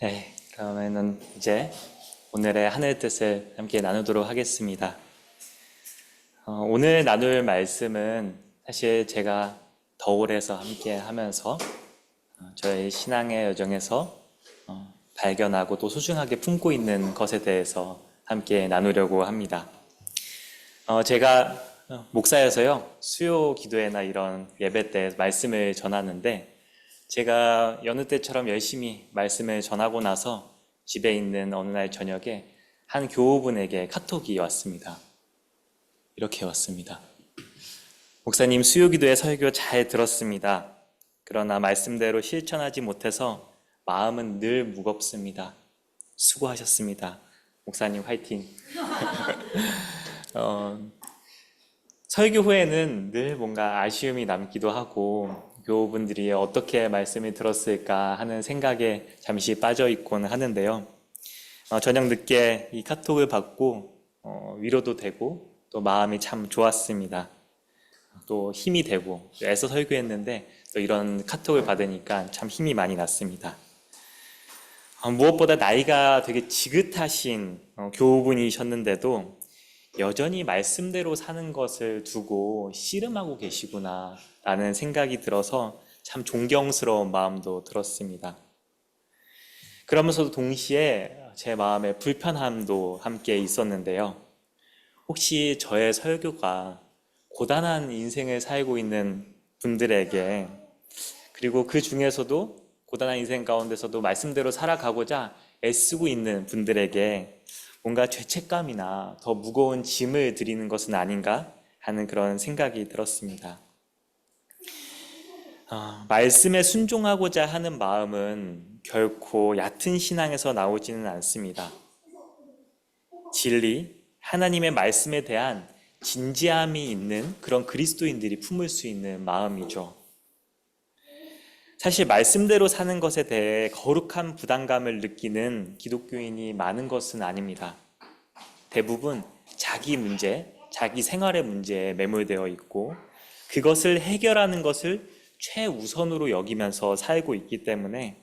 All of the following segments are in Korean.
네, 그러면은 이제 오늘의 하늘 뜻을 함께 나누도록 하겠습니다. 오늘 나눌 말씀은 사실 제가 더울에서 함께 하면서 저의 신앙의 여정에서 발견하고 또 소중하게 품고 있는 것에 대해서 함께 나누려고 합니다. 제가 목사여서요, 수요 기도회나 이런 예배 때 말씀을 전하는데 제가 여느 때처럼 열심히 말씀을 전하고 나서 집에 있는 어느 날 저녁에 한 교우분에게 카톡이 왔습니다. 이렇게 왔습니다. 목사님, 수요기도의 설교 잘 들었습니다. 그러나 말씀대로 실천하지 못해서 마음은 늘 무겁습니다. 수고하셨습니다. 목사님 화이팅. 설교 후에는 늘 뭔가 아쉬움이 남기도 하고 교우분들이 어떻게 말씀을 들었을까 하는 생각에 잠시 빠져 있곤 하는데요. 저녁 늦게 이 카톡을 받고 위로도 되고 또 마음이 참 좋았습니다. 또 힘이 되고 애써 설교했는데 또 이런 카톡을 받으니까 참 힘이 많이 났습니다. 무엇보다 나이가 되게 지긋하신 교우분이셨는데도 여전히 말씀대로 사는 것을 두고 씨름하고 계시구나 라는 생각이 들어서 참 존경스러운 마음도 들었습니다. 그러면서도 동시에 제 마음에 불편함도 함께 있었는데요. 혹시 저의 설교가 고단한 인생을 살고 있는 분들에게, 그리고 그 중에서도 고단한 인생 가운데서도 말씀대로 살아가고자 애쓰고 있는 분들에게 뭔가 죄책감이나 더 무거운 짐을 드리는 것은 아닌가 하는 그런 생각이 들었습니다. 말씀에 순종하고자 하는 마음은 결코 얕은 신앙에서 나오지는 않습니다. 진리, 하나님의 말씀에 대한 진지함이 있는 그런 그리스도인들이 품을 수 있는 마음이죠. 사실 말씀대로 사는 것에 대해 거룩한 부담감을 느끼는 기독교인이 많은 것은 아닙니다. 대부분 자기 문제, 자기 생활의 문제에 매몰되어 있고 그것을 해결하는 것을 최우선으로 여기면서 살고 있기 때문에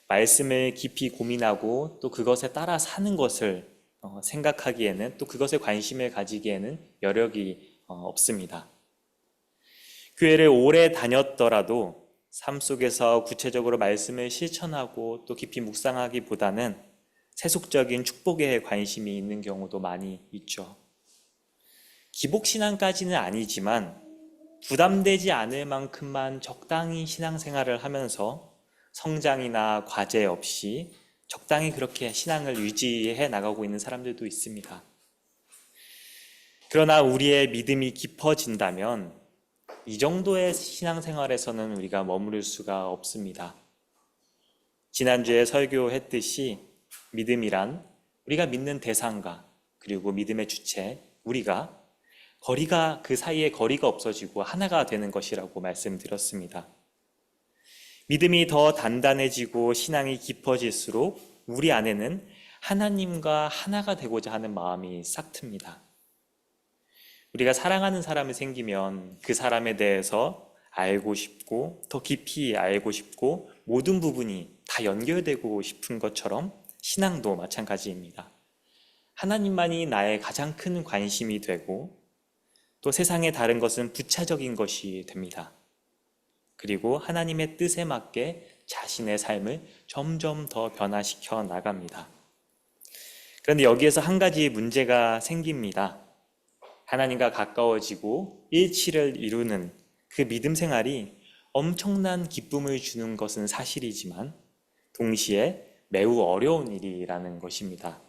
말씀을 깊이 고민하고 또 그것에 따라 사는 것을 생각하기에는, 또 그것에 관심을 가지기에는 여력이 없습니다. 교회를 오래 다녔더라도 삶 속에서 구체적으로 말씀을 실천하고 또 깊이 묵상하기보다는 세속적인 축복에 관심이 있는 경우도 많이 있죠. 기복신앙까지는 아니지만 부담되지 않을 만큼만 적당히 신앙생활을 하면서 성장이나 과제 없이 적당히 그렇게 신앙을 유지해 나가고 있는 사람들도 있습니다. 그러나 우리의 믿음이 깊어진다면 이 정도의 신앙생활에서는 우리가 머무를 수가 없습니다. 지난주에 설교했듯이 믿음이란 우리가 믿는 대상과 그리고 믿음의 주체, 우리가 그 사이에 거리가 없어지고 하나가 되는 것이라고 말씀드렸습니다. 믿음이 더 단단해지고 신앙이 깊어질수록 우리 안에는 하나님과 하나가 되고자 하는 마음이 싹 틉니다. 우리가 사랑하는 사람이 생기면 그 사람에 대해서 알고 싶고 더 깊이 알고 싶고 모든 부분이 다 연결되고 싶은 것처럼 신앙도 마찬가지입니다. 하나님만이 나의 가장 큰 관심이 되고 또 세상의 다른 것은 부차적인 것이 됩니다. 그리고 하나님의 뜻에 맞게 자신의 삶을 점점 더 변화시켜 나갑니다. 그런데 여기에서 한 가지 문제가 생깁니다. 하나님과 가까워지고 일치를 이루는 그 믿음 생활이 엄청난 기쁨을 주는 것은 사실이지만 동시에 매우 어려운 일이라는 것입니다.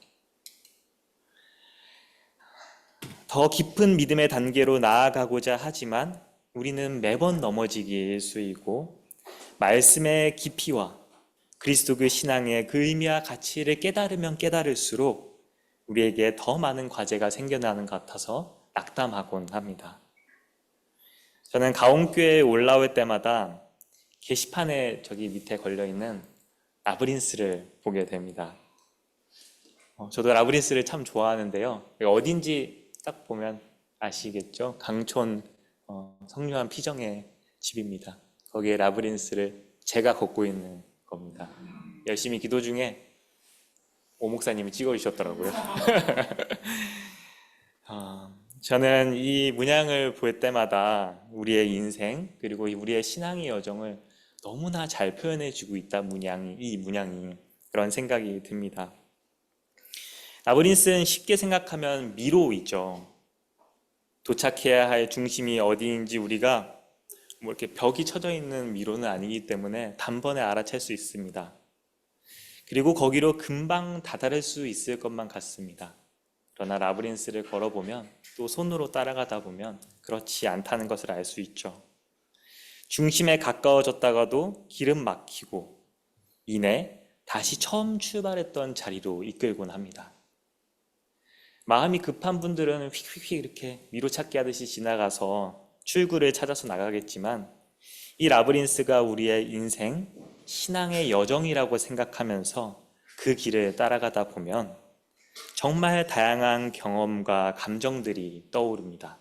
더 깊은 믿음의 단계로 나아가고자 하지만 우리는 매번 넘어지기 일쑤이고 말씀의 깊이와 그리스도교 신앙의 그 의미와 가치를 깨달으면 깨달을수록 우리에게 더 많은 과제가 생겨나는 것 같아서 낙담하곤 합니다. 저는 가온교회에 올라올 때마다 게시판에 저기 밑에 걸려있는 라브린스를 보게 됩니다. 저도 라브린스를 참 좋아하는데요. 어딘지 딱 보면 아시겠죠? 강촌 성류한 피정의 집입니다. 거기에 라브린스를 제가 걷고 있는 겁니다. 열심히 기도 중에 오 목사님이 찍어주셨더라고요. 저는 이 문양을 볼 때마다 우리의 인생 그리고 우리의 신앙의 여정을 너무나 잘 표현해주고 있다, 이 문양이 그런 생각이 듭니다. 라브린스는 쉽게 생각하면 미로이죠. 도착해야 할 중심이 어디인지 우리가 뭐 이렇게 벽이 쳐져 있는 미로는 아니기 때문에 단번에 알아챌 수 있습니다. 그리고 거기로 금방 다다를 수 있을 것만 같습니다. 그러나 라브린스를 걸어보면 또 손으로 따라가다 보면 그렇지 않다는 것을 알 수 있죠. 중심에 가까워졌다가도 길은 막히고 이내 다시 처음 출발했던 자리로 이끌곤 합니다. 마음이 급한 분들은 휙휙휙 이렇게 미로찾기 하듯이 지나가서 출구를 찾아서 나가겠지만 이 라브린스가 우리의 인생, 신앙의 여정이라고 생각하면서 그 길을 따라가다 보면 정말 다양한 경험과 감정들이 떠오릅니다.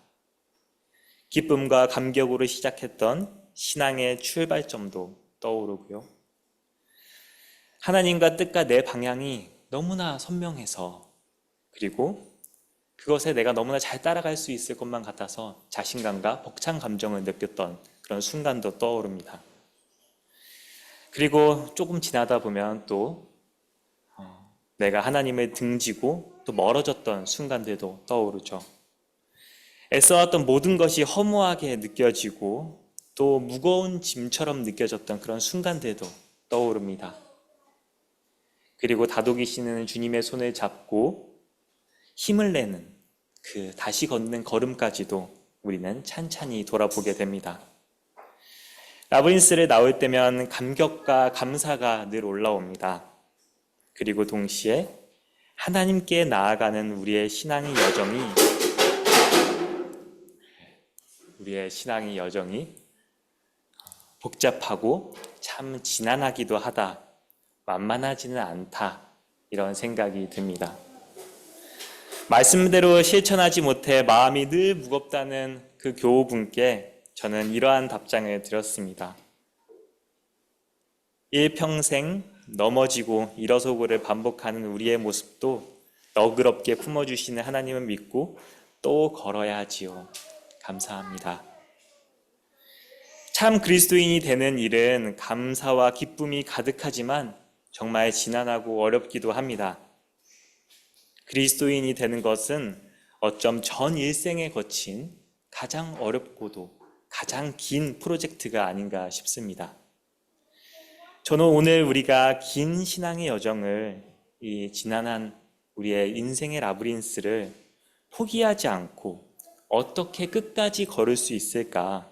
기쁨과 감격으로 시작했던 신앙의 출발점도 떠오르고요. 하나님과 뜻과 내 방향이 너무나 선명해서 그리고 그것에 내가 너무나 잘 따라갈 수 있을 것만 같아서 자신감과 벅찬 감정을 느꼈던 그런 순간도 떠오릅니다. 그리고 조금 지나다 보면 또 내가 하나님을 등지고 또 멀어졌던 순간들도 떠오르죠. 애써왔던 모든 것이 허무하게 느껴지고 또 무거운 짐처럼 느껴졌던 그런 순간들도 떠오릅니다. 그리고 다독이시는 주님의 손을 잡고 힘을 내는 그 다시 걷는 걸음까지도 우리는 찬찬히 돌아보게 됩니다. 라브린스를 나올 때면 감격과 감사가 늘 올라옵니다. 그리고 동시에 하나님께 나아가는 우리의 신앙의 여정이 복잡하고 참 지난하기도 하다, 만만하지는 않다, 이런 생각이 듭니다. 말씀대로 실천하지 못해 마음이 늘 무겁다는 그 교우분께 저는 이러한 답장을 드렸습니다. 일평생 넘어지고 일어서고를 반복하는 우리의 모습도 너그럽게 품어주시는 하나님을 믿고 또 걸어야 하지요. 감사합니다. 참 그리스도인이 되는 일은 감사와 기쁨이 가득하지만 정말 지난하고 어렵기도 합니다. 그리스도인이 되는 것은 어쩜 전 일생에 거친 가장 어렵고도 가장 긴 프로젝트가 아닌가 싶습니다. 저는 오늘 우리가 긴 신앙의 여정을, 이 지난한 우리의 인생의 라브린스를 포기하지 않고 어떻게 끝까지 걸을 수 있을까?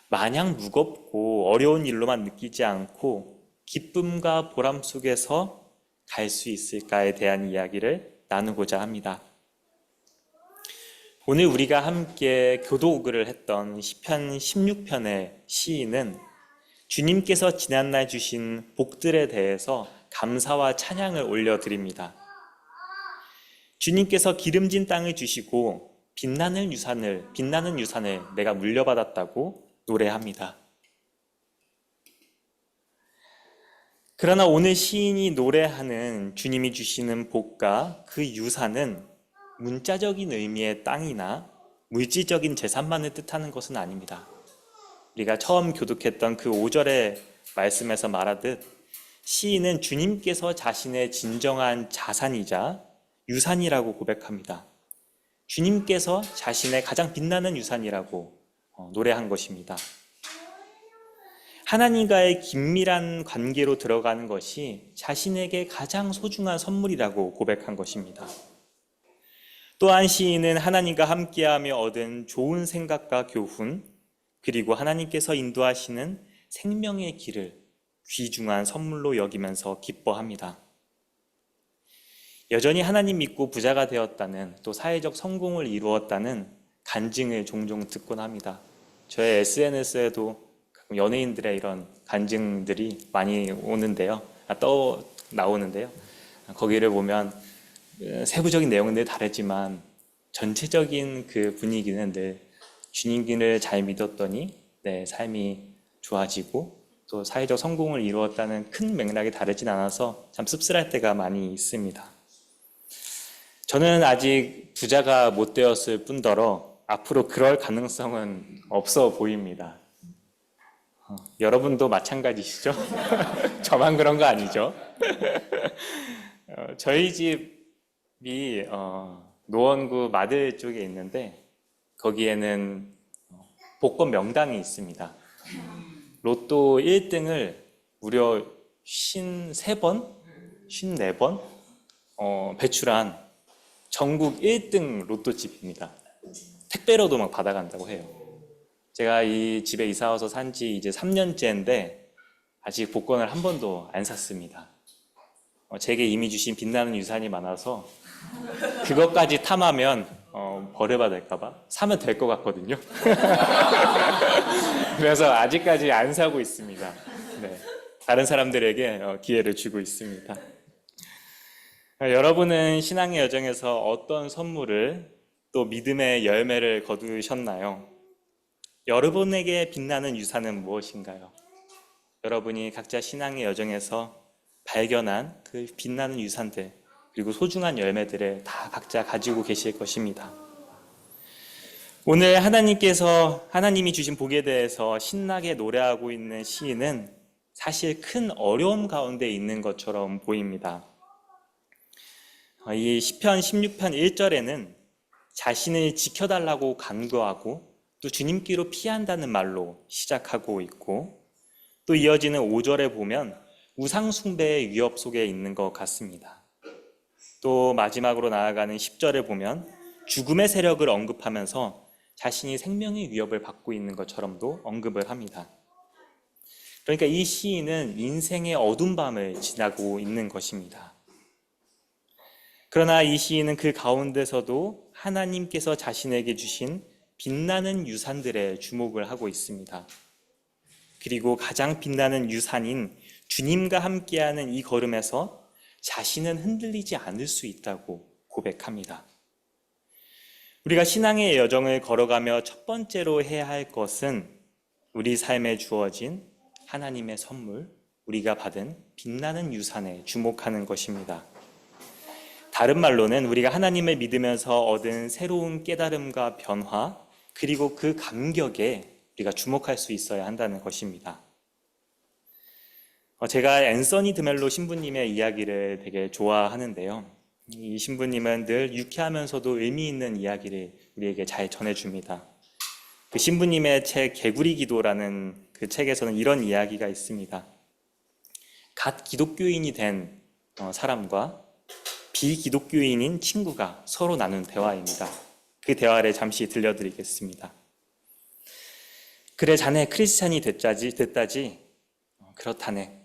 마냥 무겁고 어려운 일로만 느끼지 않고 기쁨과 보람 속에서 갈 수 있을까에 대한 이야기를 나누고자 합니다. 오늘 우리가 함께 교독을 했던 시편 16편의 시인은 주님께서 지난날 주신 복들에 대해서 감사와 찬양을 올려드립니다. 주님께서 기름진 땅을 주시고 빛나는 유산을 내가 물려받았다고 노래합니다. 그러나 오늘 시인이 노래하는 주님이 주시는 복과 그 유산은 문자적인 의미의 땅이나 물질적인 재산만을 뜻하는 것은 아닙니다. 우리가 처음 교독했던 그 5절의 말씀에서 말하듯 시인은 주님께서 자신의 진정한 자산이자 유산이라고 고백합니다. 주님께서 자신의 가장 빛나는 유산이라고 노래한 것입니다. 하나님과의 긴밀한 관계로 들어가는 것이 자신에게 가장 소중한 선물이라고 고백한 것입니다. 또한 시인은 하나님과 함께하며 얻은 좋은 생각과 교훈, 그리고 하나님께서 인도하시는 생명의 길을 귀중한 선물로 여기면서 기뻐합니다. 여전히 하나님 믿고 부자가 되었다는, 또 사회적 성공을 이루었다는 간증을 종종 듣곤 합니다. 저의 SNS에도 연예인들의 이런 간증들이 많이 나오는데요. 거기를 보면 세부적인 내용은 늘 다르지만 전체적인 그 분위기는 늘 주님을 잘 믿었더니 내 삶이 좋아지고 또 사회적 성공을 이루었다는 큰 맥락이 다르진 않아서 참 씁쓸할 때가 많이 있습니다. 저는 아직 부자가 못 되었을 뿐더러 앞으로 그럴 가능성은 없어 보입니다. 여러분도 마찬가지시죠? 저만 그런 거 아니죠? 저희 집이 노원구 마들 쪽에 있는데 거기에는 복권 명당이 있습니다. 로또 1등을 무려 53번? 54번? 배출한 전국 1등 로또집입니다. 택배로도 막 받아간다고 해요. 제가 이 집에 이사 와서 산 지 이제 3년째인데 아직 복권을 한 번도 안 샀습니다. 제게 이미 주신 빛나는 유산이 많아서 그것까지 탐하면 벌을 받을까봐 사면 될 것 같거든요. 그래서 아직까지 안 사고 있습니다. 네, 다른 사람들에게 기회를 주고 있습니다. 여러분은 신앙의 여정에서 어떤 선물을 또 믿음의 열매를 거두셨나요? 여러분에게 빛나는 유산은 무엇인가요? 여러분이 각자 신앙의 여정에서 발견한 그 빛나는 유산들 그리고 소중한 열매들을 다 각자 가지고 계실 것입니다. 오늘 하나님이 주신 복에 대해서 신나게 노래하고 있는 시인은 사실 큰 어려움 가운데 있는 것처럼 보입니다. 이 시편 16편 1절에는 자신을 지켜달라고 간구하고 또 주님께로 피한다는 말로 시작하고 있고 또 이어지는 5절에 보면 우상 숭배의 위협 속에 있는 것 같습니다. 또 마지막으로 나아가는 10절에 보면 죽음의 세력을 언급하면서 자신이 생명의 위협을 받고 있는 것처럼도 언급을 합니다. 그러니까 이 시인은 인생의 어두운 밤을 지나고 있는 것입니다. 그러나 이 시인은 그 가운데서도 하나님께서 자신에게 주신 빛나는 유산들에 주목을 하고 있습니다. 그리고 가장 빛나는 유산인 주님과 함께하는 이 걸음에서 자신은 흔들리지 않을 수 있다고 고백합니다. 우리가 신앙의 여정을 걸어가며 첫 번째로 해야 할 것은 우리 삶에 주어진 하나님의 선물, 우리가 받은 빛나는 유산에 주목하는 것입니다. 다른 말로는 우리가 하나님을 믿으면서 얻은 새로운 깨달음과 변화, 그리고 그 감격에 우리가 주목할 수 있어야 한다는 것입니다. 제가 앤서니 드멜로 신부님의 이야기를 되게 좋아하는데요. 이 신부님은 늘 유쾌하면서도 의미 있는 이야기를 우리에게 잘 전해줍니다. 그 신부님의 책 개구리 기도라는 그 책에서는 이런 이야기가 있습니다. 갓 기독교인이 된 사람과 비기독교인인 친구가 서로 나눈 대화입니다. 그 대화를 잠시 들려드리겠습니다. 그래, 자네 크리스찬이 됐다지? 그렇다네.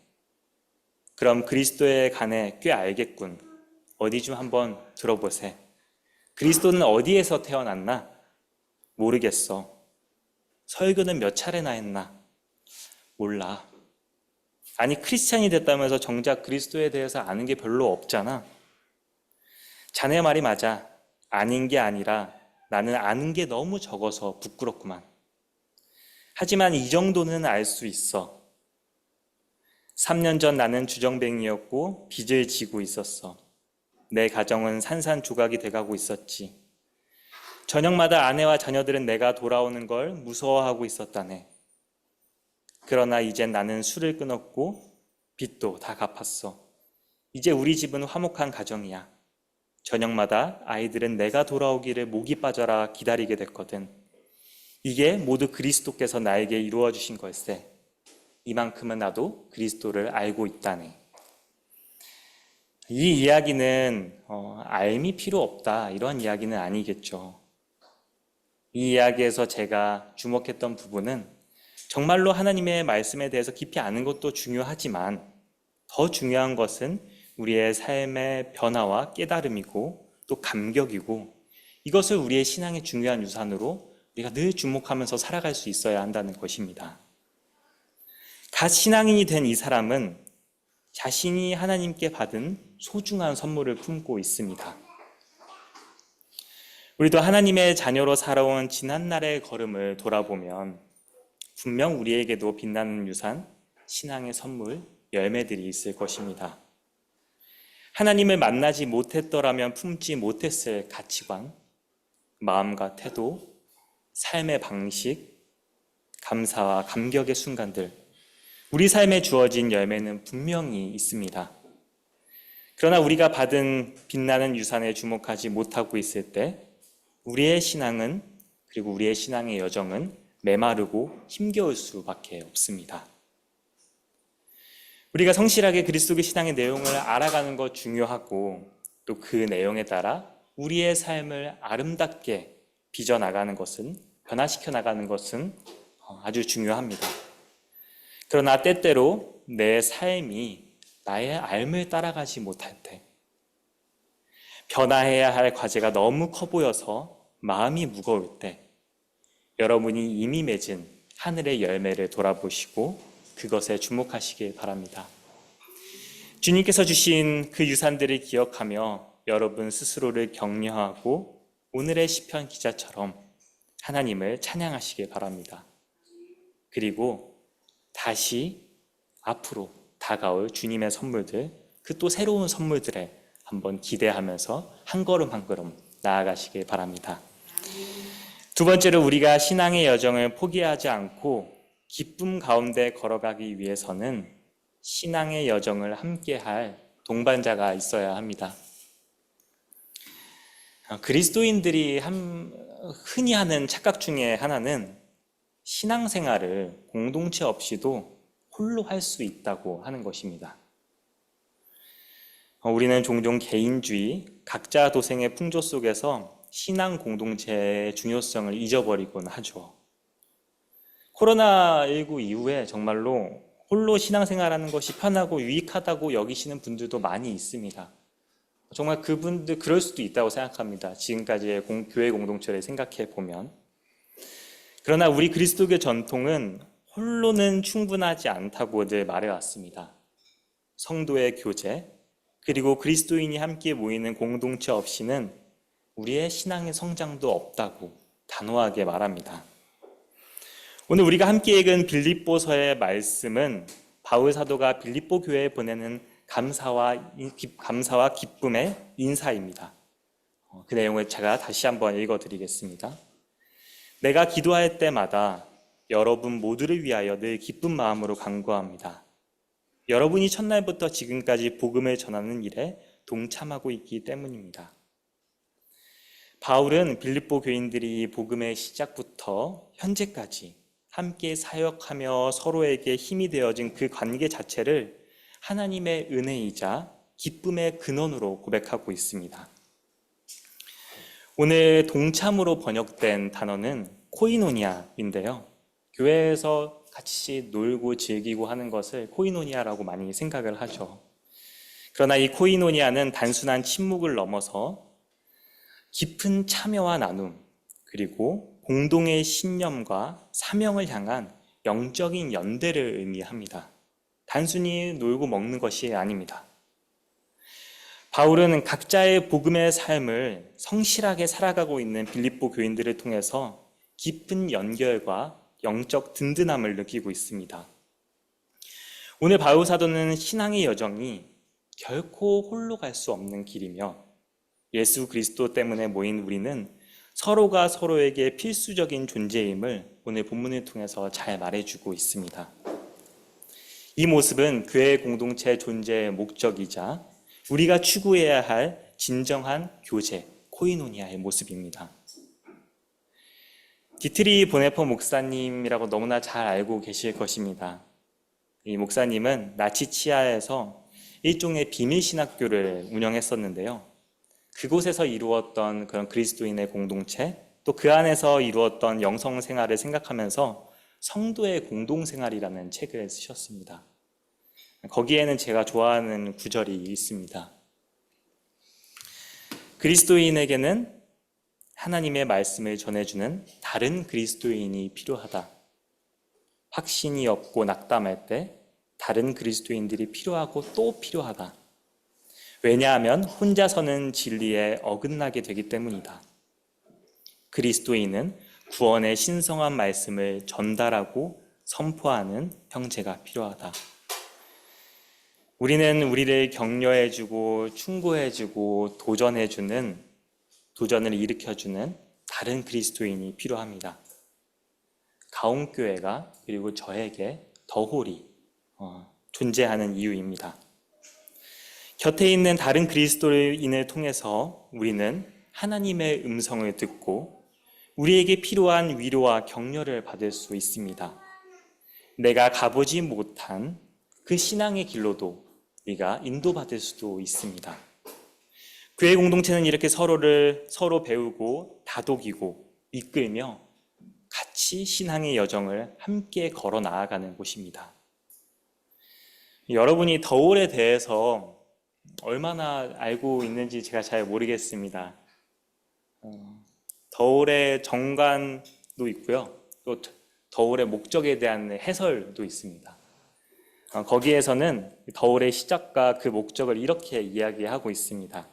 그럼 그리스도에 관해 꽤 알겠군. 어디 좀 한번 들어보세. 그리스도는 어디에서 태어났나? 모르겠어. 설교는 몇 차례나 했나? 몰라. 아니, 크리스찬이 됐다면서 정작 그리스도에 대해서 아는 게 별로 없잖아. 자네 말이 맞아. 아닌 게 아니라 나는 아는 게 너무 적어서 부끄럽구만. 하지만 이 정도는 알 수 있어. 3년 전 나는 주정뱅이였고 빚을 지고 있었어. 내 가정은 산산조각이 돼가고 있었지. 저녁마다 아내와 자녀들은 내가 돌아오는 걸 무서워하고 있었다네. 그러나 이젠 나는 술을 끊었고 빚도 다 갚았어. 이제 우리 집은 화목한 가정이야. 저녁마다 아이들은 내가 돌아오기를 목이 빠져라 기다리게 됐거든. 이게 모두 그리스도께서 나에게 이루어 주신 걸세. 이만큼은 나도 그리스도를 알고 있다네. 이 이야기는 알미 필요 없다 이런 이야기는 아니겠죠. 이 이야기에서 제가 주목했던 부분은 정말로 하나님의 말씀에 대해서 깊이 아는 것도 중요하지만 더 중요한 것은 우리의 삶의 변화와 깨달음이고 또 감격이고 이것을 우리의 신앙의 중요한 유산으로 우리가 늘 주목하면서 살아갈 수 있어야 한다는 것입니다. 갓 신앙인이 된 이 사람은 자신이 하나님께 받은 소중한 선물을 품고 있습니다. 우리도 하나님의 자녀로 살아온 지난날의 걸음을 돌아보면 분명 우리에게도 빛나는 유산, 신앙의 선물, 열매들이 있을 것입니다. 하나님을 만나지 못했더라면 품지 못했을 가치관, 마음과 태도, 삶의 방식, 감사와 감격의 순간들, 우리 삶에 주어진 열매는 분명히 있습니다. 그러나 우리가 받은 빛나는 유산에 주목하지 못하고 있을 때 우리의 신앙은, 그리고 우리의 신앙의 여정은 메마르고 힘겨울 수밖에 없습니다. 우리가 성실하게 그리스도의 신앙의 내용을 알아가는 것 중요하고, 또 그 내용에 따라 우리의 삶을 아름답게 빚어나가는 것은, 변화시켜 나가는 것은 아주 중요합니다. 그러나 때때로 내 삶이 나의 삶을 따라가지 못할 때, 변화해야 할 과제가 너무 커 보여서 마음이 무거울 때, 여러분이 이미 맺은 하늘의 열매를 돌아보시고 그것에 주목하시길 바랍니다. 주님께서 주신 그 유산들을 기억하며 여러분 스스로를 격려하고 오늘의 시편 기자처럼 하나님을 찬양하시길 바랍니다. 그리고 다시 앞으로 다가올 주님의 선물들, 그 또 새로운 선물들에 한번 기대하면서 한 걸음 한 걸음 나아가시길 바랍니다. 두 번째로, 우리가 신앙의 여정을 포기하지 않고 기쁨 가운데 걸어가기 위해서는 신앙의 여정을 함께할 동반자가 있어야 합니다. 그리스도인들이 흔히 하는 착각 중에 하나는 신앙생활을 공동체 없이도 홀로 할 수 있다고 하는 것입니다. 우리는 종종 개인주의, 각자 도생의 풍조 속에서 신앙 공동체의 중요성을 잊어버리곤 하죠. 코로나19 이후에 정말로 홀로 신앙생활하는 것이 편하고 유익하다고 여기시는 분들도 많이 있습니다. 정말 그분들 그럴 수도 있다고 생각합니다. 지금까지의 교회 공동체를 생각해 보면. 그러나 우리 그리스도교 전통은 홀로는 충분하지 않다고 늘 말해왔습니다. 성도의 교제, 그리고 그리스도인이 함께 모이는 공동체 없이는 우리의 신앙의 성장도 없다고 단호하게 말합니다. 오늘 우리가 함께 읽은 빌립보서의 말씀은 바울 사도가 빌립보 교회에 보내는 감사와 기쁨의 인사입니다. 그 내용을 제가 다시 한번 읽어드리겠습니다. 내가 기도할 때마다 여러분 모두를 위하여 늘 기쁜 마음으로 간구합니다. 여러분이 첫날부터 지금까지 복음을 전하는 일에 동참하고 있기 때문입니다. 바울은 빌립보 교인들이 복음의 시작부터 현재까지 함께 사역하며 서로에게 힘이 되어진 그 관계 자체를 하나님의 은혜이자 기쁨의 근원으로 고백하고 있습니다. 오늘 동참으로 번역된 단어는 코이노니아인데요. 교회에서 같이 놀고 즐기고 하는 것을 코이노니아라고 많이 생각을 하죠. 그러나 이 코이노니아는 단순한 침묵을 넘어서 깊은 참여와 나눔, 그리고 공동의 신념과 사명을 향한 영적인 연대를 의미합니다. 단순히 놀고 먹는 것이 아닙니다. 바울은 각자의 복음의 삶을 성실하게 살아가고 있는 빌립보 교인들을 통해서 깊은 연결과 영적 든든함을 느끼고 있습니다. 오늘 바울 사도는 신앙의 여정이 결코 홀로 갈 수 없는 길이며 예수 그리스도 때문에 모인 우리는 서로가 서로에게 필수적인 존재임을 오늘 본문을 통해서 잘 말해주고 있습니다. 이 모습은 교회 공동체 존재의 목적이자 우리가 추구해야 할 진정한 교제, 코이노니아의 모습입니다. 디트리 보네퍼 목사님이라고 너무나 잘 알고 계실 것입니다. 이 목사님은 나치 치하에서 일종의 비밀신학교를 운영했었는데요. 그곳에서 이루었던 그런 그리스도인의 공동체, 또 그 안에서 이루었던 영성생활을 생각하면서 성도의 공동생활이라는 책을 쓰셨습니다. 거기에는 제가 좋아하는 구절이 있습니다. 그리스도인에게는 하나님의 말씀을 전해주는 다른 그리스도인이 필요하다. 확신이 없고 낙담할 때 다른 그리스도인들이 필요하고 또 필요하다. 왜냐하면 혼자서는 진리에 어긋나게 되기 때문이다. 그리스도인은 구원의 신성한 말씀을 전달하고 선포하는 형제가 필요하다. 우리는 우리를 격려해주고 충고해주고 도전을 일으켜주는 다른 그리스도인이 필요합니다. 가온교회가 그리고 저에게 더홀이 존재하는 이유입니다. 곁에 있는 다른 그리스도인을 통해서 우리는 하나님의 음성을 듣고 우리에게 필요한 위로와 격려를 받을 수 있습니다. 내가 가보지 못한 그 신앙의 길로도 우리가 인도받을 수도 있습니다. 교회 공동체는 이렇게 서로 배우고 다독이고 이끌며 같이 신앙의 여정을 함께 걸어 나아가는 곳입니다. 여러분이 더홀에 대해서 얼마나 알고 있는지 제가 잘 모르겠습니다. 더홀의 정관도 있고요. 또 더홀의 목적에 대한 해설도 있습니다. 거기에서는 더홀의 시작과 그 목적을 이렇게 이야기하고 있습니다.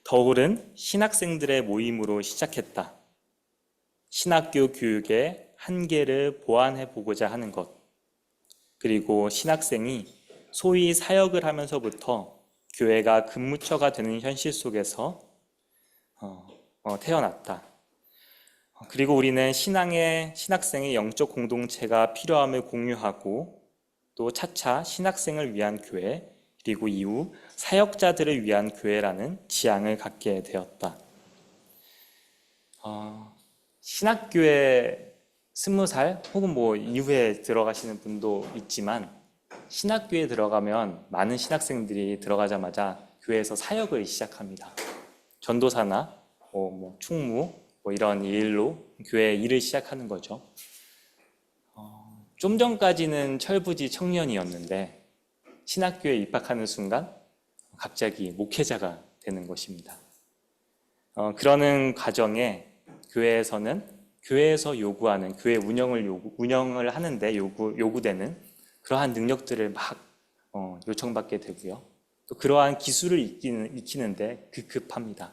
더홀은 신학생들의 모임으로 시작했다. 신학교 교육의 한계를 보완해 보고자 하는 것. 그리고 신학생이 소위 사역을 하면서부터 교회가 근무처가 되는 현실 속에서 태어났다. 그리고 우리는 신학생의 영적 공동체가 필요함을 공유하고 또 차차 신학생을 위한 교회 그리고 이후 사역자들을 위한 교회라는 지향을 갖게 되었다. 신학교에 20살 혹은 이후에 들어가시는 분도 있지만 신학교에 들어가면 많은 신학생들이 들어가자마자 교회에서 사역을 시작합니다. 전도사나 충무 이런 일로 교회 일을 시작하는 거죠. 좀 전까지는 철부지 청년이었는데 신학교에 입학하는 순간 갑자기 목회자가 되는 것입니다. 그러는 과정에 교회에서 요구하는 교회 운영을 하는데 요구되는 그러한 능력들을 막 요청받게 되고요. 또 그러한 기술을 익히는데 급급합니다.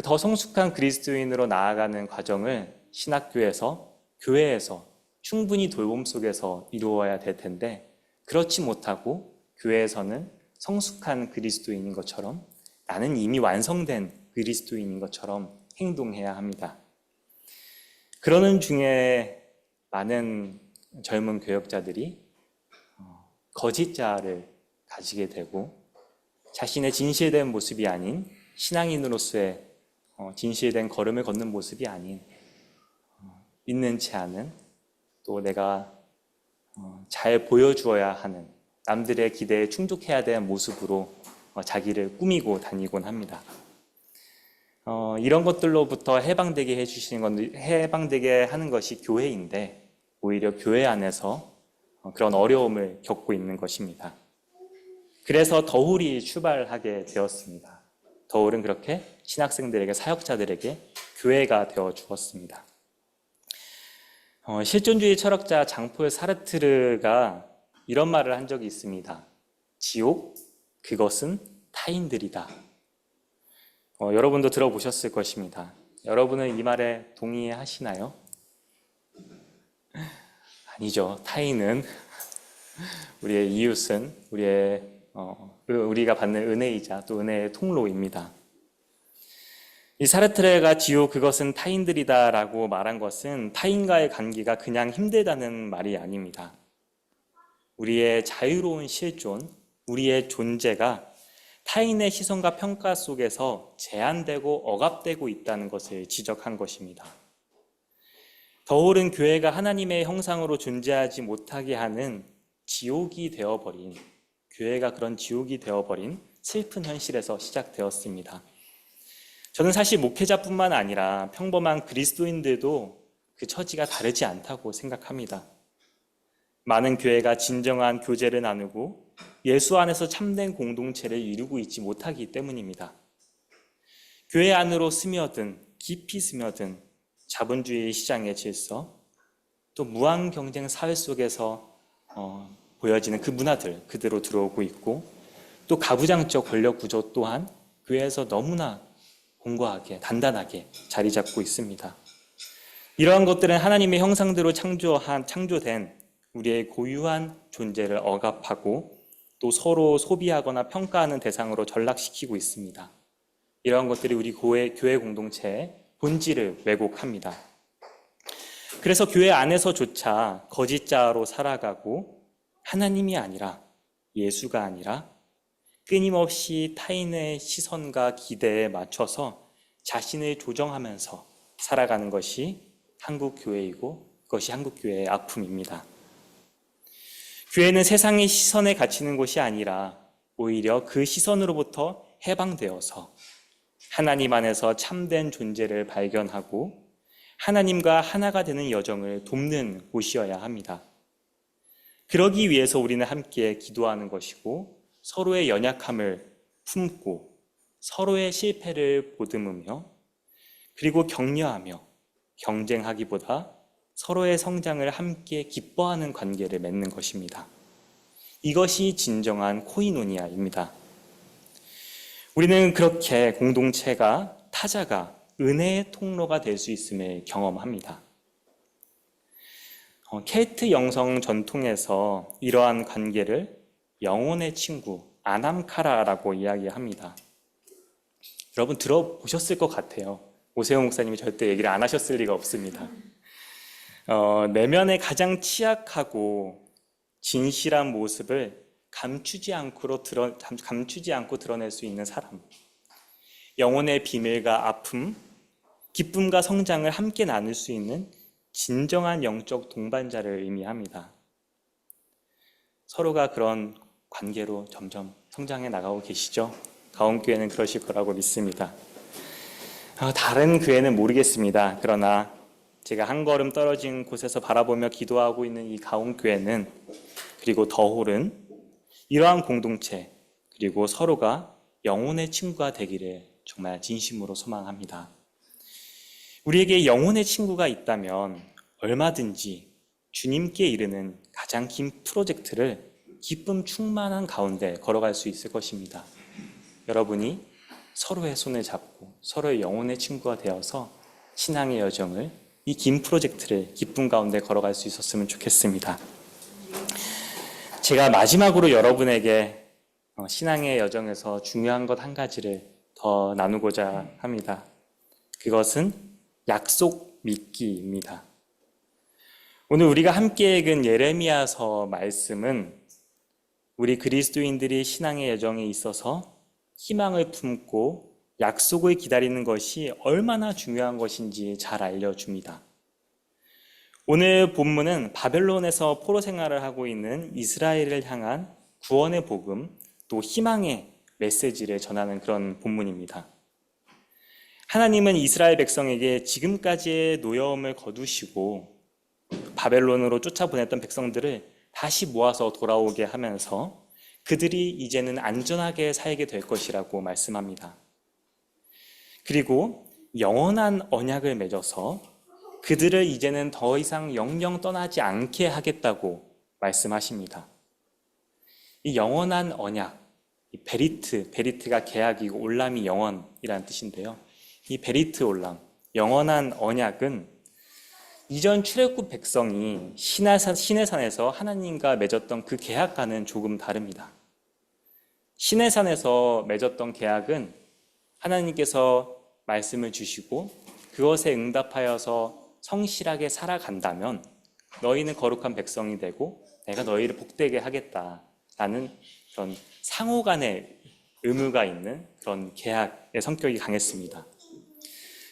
더 성숙한 그리스도인으로 나아가는 과정을 신학교에서 교회에서 충분히 돌봄 속에서 이루어야 될 텐데 그렇지 못하고 교회에서는 성숙한 그리스도인인 것처럼 나는 이미 완성된 그리스도인인 것처럼 행동해야 합니다. 그러는 중에 많은 젊은 교역자들이 거짓자를 가지게 되고 자신의 진실된 모습이 아닌 신앙인으로서의 진실된 걸음을 걷는 모습이 아닌 있는치 않은 또 내가 잘 보여주어야 하는 남들의 기대에 충족해야 되는 모습으로 자기를 꾸미고 다니곤 합니다. 이런 것들로부터 해방되게 하는 것이 교회인데 오히려 교회 안에서 그런 어려움을 겪고 있는 것입니다. 그래서 더홀이 출발하게 되었습니다. 더홀은 그렇게 신학생들에게 사역자들에게 교회가 되어 주었습니다. 실존주의 철학자 장폴 사르트르가 이런 말을 한 적이 있습니다. 지옥, 그것은 타인들이다. 여러분도 들어보셨을 것입니다. 여러분은 이 말에 동의하시나요? 아니죠. 타인은 우리의 이웃은 우리가 받는 은혜이자 또 은혜의 통로입니다. 이 사르트르가 지옥 그것은 타인들이다 라고 말한 것은 타인과의 관계가 그냥 힘들다는 말이 아닙니다. 우리의 자유로운 실존, 우리의 존재가 타인의 시선과 평가 속에서 제한되고 억압되고 있다는 것을 지적한 것입니다. 더홀은 교회가 하나님의 형상으로 존재하지 못하게 하는 지옥이 되어버린, 교회가 그런 지옥이 되어버린 슬픈 현실에서 시작되었습니다. 저는 사실 목회자뿐만 아니라 평범한 그리스도인들도 그 처지가 다르지 않다고 생각합니다. 많은 교회가 진정한 교제를 나누고 예수 안에서 참된 공동체를 이루고 있지 못하기 때문입니다. 교회 안으로 깊이 스며든 자본주의 시장의 질서, 또 무한 경쟁 사회 속에서 보여지는 그 문화들 그대로 들어오고 있고 또 가부장적 권력 구조 또한 교회에서 너무나 공고하게 단단하게 자리 잡고 있습니다. 이러한 것들은 하나님의 형상대로 창조된 우리의 고유한 존재를 억압하고 또 서로 소비하거나 평가하는 대상으로 전락시키고 있습니다. 이러한 것들이 우리 교회 공동체의 본질을 왜곡합니다. 그래서 교회 안에서조차 거짓자로 살아가고 하나님이 아니라 예수가 아니라 끊임없이 타인의 시선과 기대에 맞춰서 자신을 조정하면서 살아가는 것이 한국 교회이고 그것이 한국 교회의 아픔입니다. 교회는 세상의 시선에 갇히는 곳이 아니라 오히려 그 시선으로부터 해방되어서 하나님 안에서 참된 존재를 발견하고 하나님과 하나가 되는 여정을 돕는 곳이어야 합니다. 그러기 위해서 우리는 함께 기도하는 것이고 서로의 연약함을 품고 서로의 실패를 보듬으며 그리고 격려하며 경쟁하기보다 서로의 성장을 함께 기뻐하는 관계를 맺는 것입니다. 이것이 진정한 코이노니아입니다. 우리는 그렇게 공동체가 타자가 은혜의 통로가 될 수 있음을 경험합니다. 켈트 영성 전통에서 이러한 관계를 영혼의 친구, 아남카라라고 이야기합니다. 여러분 들어보셨을 것 같아요. 오세훈 목사님이 절대 얘기를 안 하셨을 리가 없습니다. 내면의 가장 취약하고 진실한 모습을 감추지 않고 드러낼 수 있는 사람. 영혼의 비밀과 아픔, 기쁨과 성장을 함께 나눌 수 있는 진정한 영적 동반자를 의미합니다. 서로가 그런 관계로 점점 성장해 나가고 계시죠? 가온교회는 그러실 거라고 믿습니다. 다른 교회는 모르겠습니다. 그러나 제가 한 걸음 떨어진 곳에서 바라보며 기도하고 있는 이 가온교회는 그리고 더홀은 이러한 공동체 그리고 서로가 영혼의 친구가 되기를 정말 진심으로 소망합니다. 우리에게 영혼의 친구가 있다면 얼마든지 주님께 이르는 가장 긴 프로젝트를 기쁨 충만한 가운데 걸어갈 수 있을 것입니다. 여러분이 서로의 손을 잡고 서로의 영혼의 친구가 되어서 신앙의 여정을 이 긴 프로젝트를 기쁨 가운데 걸어갈 수 있었으면 좋겠습니다. 제가 마지막으로 여러분에게 신앙의 여정에서 중요한 것 한 가지를 더 나누고자 합니다. 그것은 약속 믿기입니다. 오늘 우리가 함께 읽은 예레미야서 말씀은 우리 그리스도인들이 신앙의 여정에 있어서 희망을 품고 약속을 기다리는 것이 얼마나 중요한 것인지 잘 알려줍니다. 오늘 본문은 바벨론에서 포로 생활을 하고 있는 이스라엘을 향한 구원의 복음, 또 희망의 메시지를 전하는 그런 본문입니다. 하나님은 이스라엘 백성에게 지금까지의 노여움을 거두시고 바벨론으로 쫓아보냈던 백성들을 다시 모아서 돌아오게 하면서 그들이 이제는 안전하게 살게 될 것이라고 말씀합니다. 그리고 영원한 언약을 맺어서 그들을 이제는 더 이상 영영 떠나지 않게 하겠다고 말씀하십니다. 이 영원한 언약, 이 베리트가 계약이고 올람이 영원이라는 뜻인데요. 이 베리트 올람, 영원한 언약은 이전 출애굽 백성이 시내산에서 하나님과 맺었던 그 계약과는 조금 다릅니다. 시내산에서 맺었던 계약은 하나님께서 말씀을 주시고 그것에 응답하여서 성실하게 살아간다면 너희는 거룩한 백성이 되고 내가 너희를 복되게 하겠다라는 그런 상호 간의 의무가 있는 그런 계약의 성격이 강했습니다.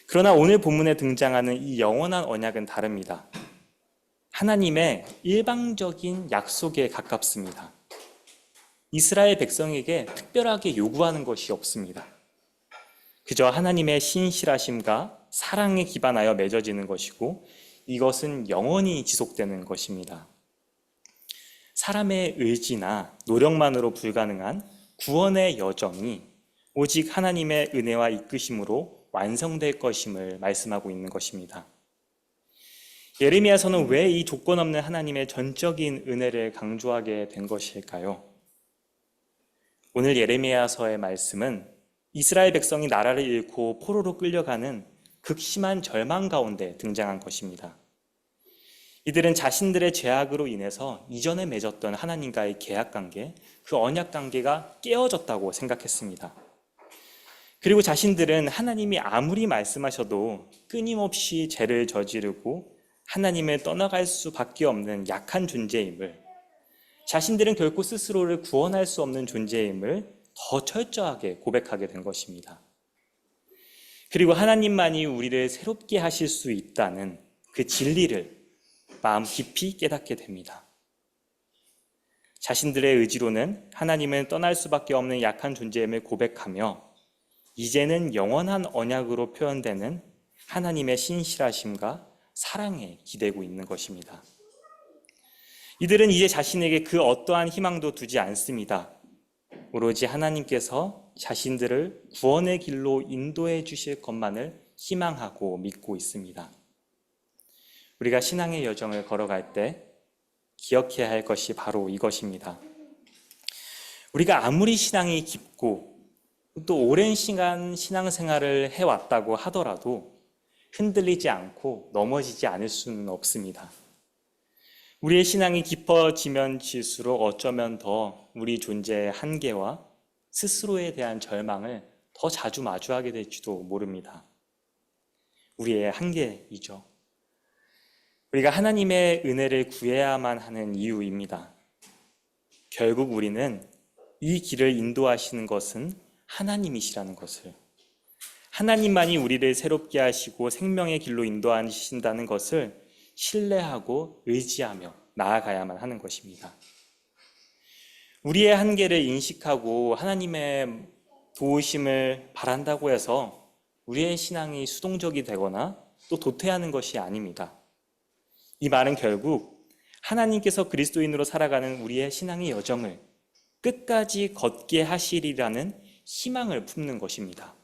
그러나 오늘 본문에 등장하는 이 영원한 언약은 다릅니다. 하나님의 일방적인 약속에 가깝습니다. 이스라엘 백성에게 특별하게 요구하는 것이 없습니다. 그저 하나님의 신실하심과 사랑에 기반하여 맺어지는 것이고 이것은 영원히 지속되는 것입니다. 사람의 의지나 노력만으로 불가능한 구원의 여정이 오직 하나님의 은혜와 이끄심으로 완성될 것임을 말씀하고 있는 것입니다. 예레미야서는 왜 이 조건 없는 하나님의 전적인 은혜를 강조하게 된 것일까요? 오늘 예레미야서의 말씀은 이스라엘 백성이 나라를 잃고 포로로 끌려가는 극심한 절망 가운데 등장한 것입니다. 이들은 자신들의 죄악으로 인해서 이전에 맺었던 하나님과의 계약관계, 그 언약관계가 깨어졌다고 생각했습니다. 그리고 자신들은 하나님이 아무리 말씀하셔도 끊임없이 죄를 저지르고 하나님을 떠나갈 수밖에 없는 약한 존재임을, 자신들은 결코 스스로를 구원할 수 없는 존재임을 더 철저하게 고백하게 된 것입니다. 그리고 하나님만이 우리를 새롭게 하실 수 있다는 그 진리를 마음 깊이 깨닫게 됩니다. 자신들의 의지로는 하나님을 떠날 수밖에 없는 약한 존재임을 고백하며 이제는 영원한 언약으로 표현되는 하나님의 신실하심과 사랑에 기대고 있는 것입니다. 이들은 이제 자신에게 그 어떠한 희망도 두지 않습니다. 오로지 하나님께서 자신들을 구원의 길로 인도해 주실 것만을 희망하고 믿고 있습니다. 우리가 신앙의 여정을 걸어갈 때 기억해야 할 것이 바로 이것입니다. 우리가 아무리 신앙이 깊고 또 오랜 시간 신앙생활을 해왔다고 하더라도 흔들리지 않고 넘어지지 않을 수는 없습니다. 우리의 신앙이 깊어지면 질수록 어쩌면 더 우리 존재의 한계와 스스로에 대한 절망을 더 자주 마주하게 될지도 모릅니다. 우리의 한계이죠. 우리가 하나님의 은혜를 구해야만 하는 이유입니다. 결국 우리는 이 길을 인도하시는 것은 하나님이시라는 것을, 하나님만이 우리를 새롭게 하시고 생명의 길로 인도하신다는 것을 신뢰하고 의지하며 나아가야만 하는 것입니다. 우리의 한계를 인식하고 하나님의 도우심을 바란다고 해서 우리의 신앙이 수동적이 되거나 또 도태하는 것이 아닙니다. 이 말은 결국 하나님께서 그리스도인으로 살아가는 우리의 신앙의 여정을 끝까지 걷게 하시리라는 희망을 품는 것입니다.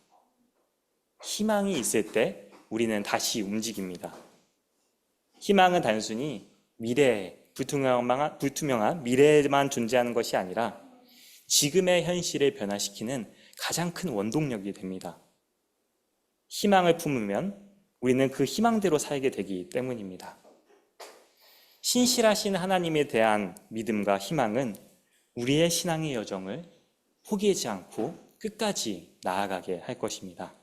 희망이 있을 때 우리는 다시 움직입니다. 희망은 단순히 미래에 불투명한 미래에만 존재하는 것이 아니라 지금의 현실을 변화시키는 가장 큰 원동력이 됩니다. 희망을 품으면 우리는 그 희망대로 살게 되기 때문입니다. 신실하신 하나님에 대한 믿음과 희망은 우리의 신앙의 여정을 포기하지 않고 끝까지 나아가게 할 것입니다.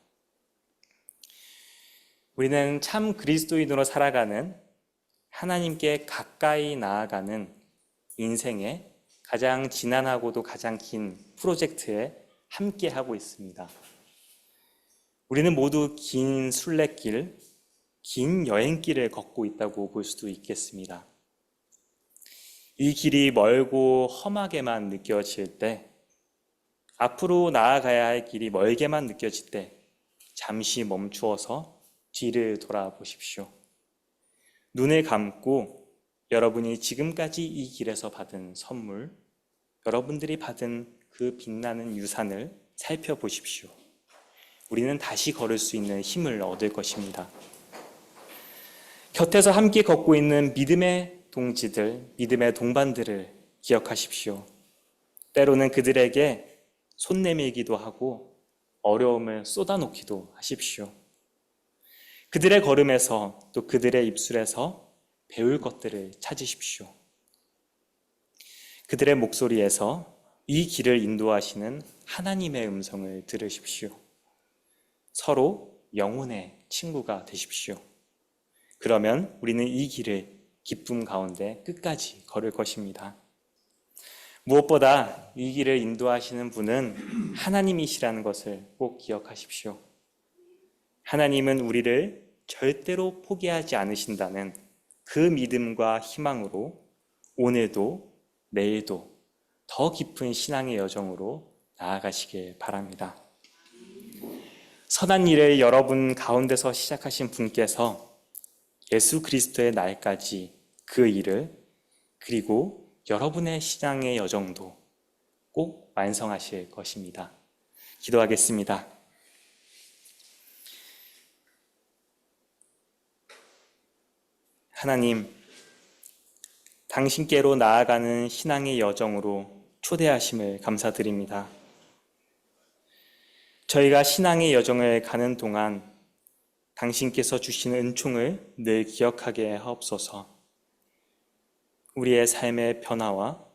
우리는 참 그리스도인으로 살아가는, 하나님께 가까이 나아가는 인생의 가장 지난하고도 가장 긴 프로젝트에 함께 하고 있습니다. 우리는 모두 긴 순례길, 긴 여행길을 걷고 있다고 볼 수도 있겠습니다. 이 길이 멀고 험하게만 느껴질 때, 앞으로 나아가야 할 길이 멀게만 느껴질 때 잠시 멈추어서 뒤를 돌아보십시오. 눈을 감고 여러분이 지금까지 이 길에서 받은 선물, 여러분들이 받은 그 빛나는 유산을 살펴보십시오. 우리는 다시 걸을 수 있는 힘을 얻을 것입니다. 곁에서 함께 걷고 있는 믿음의 동지들, 믿음의 동반들을 기억하십시오. 때로는 그들에게 손 내밀기도 하고 어려움을 쏟아놓기도 하십시오. 그들의 걸음에서 또 그들의 입술에서 배울 것들을 찾으십시오. 그들의 목소리에서 이 길을 인도하시는 하나님의 음성을 들으십시오. 서로 영혼의 친구가 되십시오. 그러면 우리는 이 길을 기쁨 가운데 끝까지 걸을 것입니다. 무엇보다 이 길을 인도하시는 분은 하나님이시라는 것을 꼭 기억하십시오. 하나님은 우리를 절대로 포기하지 않으신다는 그 믿음과 희망으로 오늘도 내일도 더 깊은 신앙의 여정으로 나아가시길 바랍니다. 선한 일을 여러분 가운데서 시작하신 분께서 예수 그리스도의 날까지 그 일을, 그리고 여러분의 신앙의 여정도 꼭 완성하실 것입니다. 기도하겠습니다. 하나님, 당신께로 나아가는 신앙의 여정으로 초대하심을 감사드립니다. 저희가 신앙의 여정을 가는 동안 당신께서 주시는 은총을 늘 기억하게 하옵소서. 우리의 삶의 변화와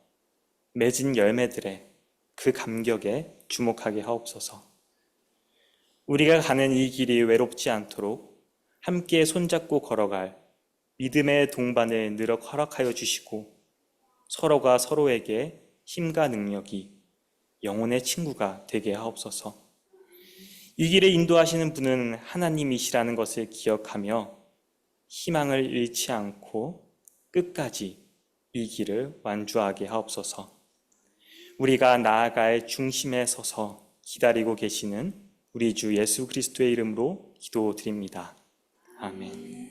맺은 열매들의 그 감격에 주목하게 하옵소서. 우리가 가는 이 길이 외롭지 않도록 함께 손잡고 걸어갈 믿음의 동반을 늘 허락하여 주시고 서로가 서로에게 힘과 능력이 영혼의 친구가 되게 하옵소서. 이 길에 인도하시는 분은 하나님이시라는 것을 기억하며 희망을 잃지 않고 끝까지 이 길을 완주하게 하옵소서. 우리가 나아갈 중심에 서서 기다리고 계시는 우리 주 예수 그리스도의 이름으로 기도드립니다. 아멘.